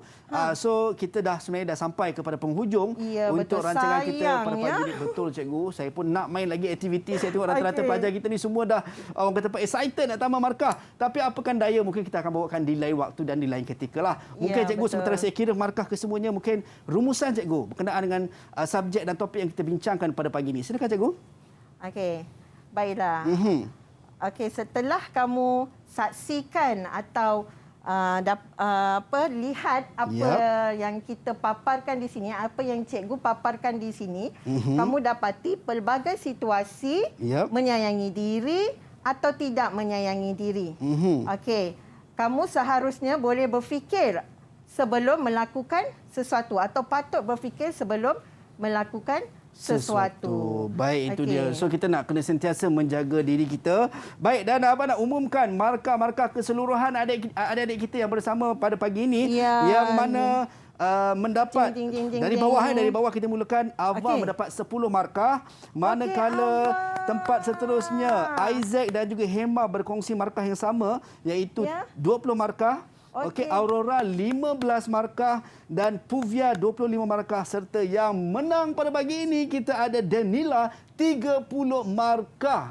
So kita sebenarnya dah sampai kepada penghujung Ya, untuk betul. rancangan kita Sayang, pada pagi ya. ini. Betul cikgu. Saya pun nak main lagi aktiviti. Saya tengok rata-rata Okey. pelajar kita ni semua dah orang kata excited nak tambah markah. Tapi apakan daya, mungkin kita akan bawakan di lain waktu dan di lain ketika lah. Mungkin Ya, cikgu betul. sementara saya kira markah kesemuanya, mungkin rumusan cikgu berkenaan dengan subjek dan topik yang kita bincangkan pada pagi ini. Silakan cikgu. Okey. Baiklah. Okey, setelah kamu saksikan atau lihat apa yang kita paparkan di sini, apa yang cikgu paparkan di sini, kamu dapati pelbagai situasi menyayangi diri atau tidak menyayangi diri. Okey, kamu seharusnya boleh berfikir sebelum melakukan sesuatu atau patut berfikir sebelum melakukan sesuatu. Baik, itu Okey. dia. So kita nak kena sentiasa menjaga diri kita. Baik, dan nak umumkan markah-markah keseluruhan adik-adik kita yang bersama pada pagi ini, Ya. yang mana mendapat Jing, jing, jing, dari jing. bawah dari bawah kita mulakan. Ava Okey. mendapat 10 markah, manakala Ava. tempat seterusnya Isaac dan juga Hema berkongsi markah yang sama, iaitu Ya. 20 markah. Okey, Aurora 15 markah dan Puvia 25 markah serta yang menang pada pagi ini kita ada Danila 30 markah.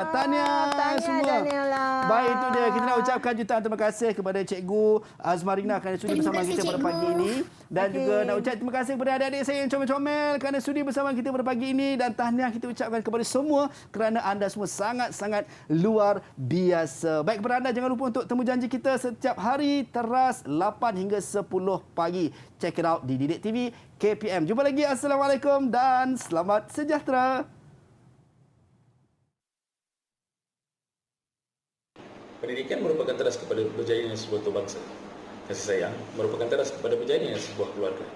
Tahniah semua. Daniela. Baik, itu dia. Kita nak ucapkan jutaan terima kasih kepada Cikgu Azmarina kerana sudi Terima bersama kasih, kita pada Cikgu. pagi ini. Dan Okey. juga nak ucap terima kasih kepada adik-adik saya yang comel-comel kerana sudi bersama kita pada pagi ini. Dan tahniah kita ucapkan kepada semua kerana anda semua sangat-sangat luar biasa. Baik, kepada anda jangan lupa untuk temu janji kita setiap hari teras 8 hingga 10 pagi. Check it out di Didik TV KPM. Jumpa lagi. Assalamualaikum dan selamat sejahtera. Pendidikan merupakan teras kepada berjayanya sebuah bangsa. Kasih sayang merupakan teras kepada berjayanya sebuah keluarga.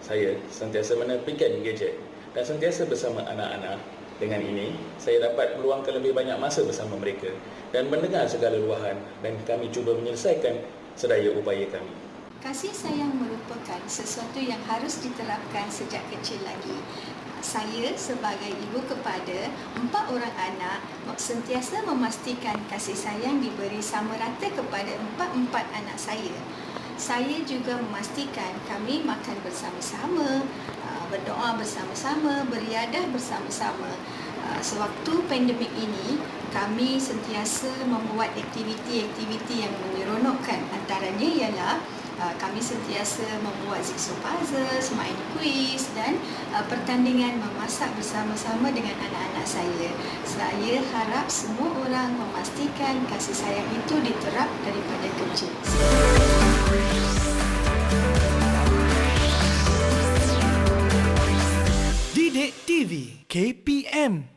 Saya sentiasa menepikan gadget dan sentiasa bersama anak-anak. Dengan ini, saya dapat meluangkan lebih banyak masa bersama mereka dan mendengar segala luahan dan kami cuba menyelesaikan sedaya upaya kami. Kasih sayang merupakan sesuatu yang harus diterapkan sejak kecil lagi. Saya sebagai ibu kepada 4 orang anak sentiasa memastikan kasih sayang diberi sama rata kepada 4 anak saya. Saya juga memastikan kami makan bersama-sama, berdoa bersama-sama, beriadah bersama-sama. Sewaktu pandemik ini, kami sentiasa membuat aktiviti-aktiviti yang menyeronokkan. Antaranya ialah kami sentiasa membuat jigsaw puzzle, main kuis dan pertandingan memasak bersama-sama dengan anak-anak saya. Saya harap semua orang memastikan kasih sayang itu diterap daripada kecil. Didik TV KPM